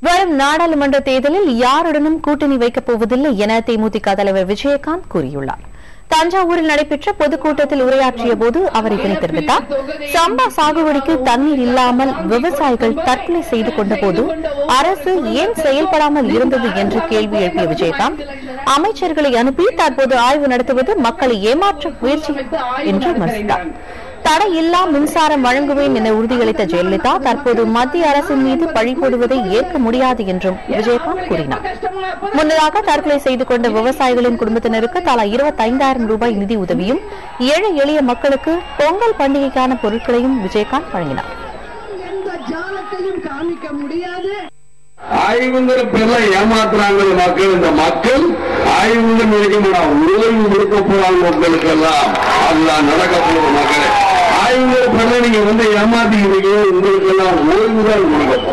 வரும் நாடாளுமன்ற தேர்தலில் யாருடனும் கூட்டணி வைக்கப் போவதில்லை என தேமுதிக தலைவர் விஜயகாந்த் கூறியுள்ளார். தஞ்சாவூரில் நடைபெற்ற பொதுக்கூட்டத்தில் உரையாற்றிய போது அவர் இதனை தெரிவித்தார். சம்பா சாகுபடிக்கு தண்ணீர் இல்லாமல் விவசாயிகள் தற்கொலை செய்து கொண்டபோது அரசு ஏன் செயல்படாமல் இருந்தது என்று கேள்வி எழுப்பிய விஜயகாந்த், அமைச்சர்களை அனுப்பி தற்போது ஆய்வு நடத்துவது மக்களை ஏமாற்ற முயற்சி என்று விமர்சித்தார். தடையில்லா மின்சாரம் வழங்குவேன் என உறுதியளித்த ஜெயலலிதா தற்போது மத்திய அரசின் மீது பழி போடுவதை ஏற்க முடியாது என்றும் விஜயகாந்த் கூறினார். முன்னதாக தற்கொலை செய்து கொண்ட விவசாயிகளின் குடும்பத்தினருக்கு தலா 25,000 ரூபாய் நிதி உதவியும் ஏழை எளிய மக்களுக்கு பொங்கல் பண்டிகைக்கான பொருட்களையும் விஜயகாந்த் வழங்கினார். ஆய்வுங்கிற பேர்ல ஏமாத்துறாங்க மக்கள். இந்த மக்கள் ஆய்வுங்க நினைக்க ஓய்வு கொடுக்க போறாங்க மக்களுக்கெல்லாம். அதுதான் நடக்க போகிற மக்களே. ஆய்வுங்கிற பேர்ல நீங்க ஏமாத்திக்கிறீங்க. உங்களுக்கு எல்லாம் ஓய்வு தான் கொடுக்க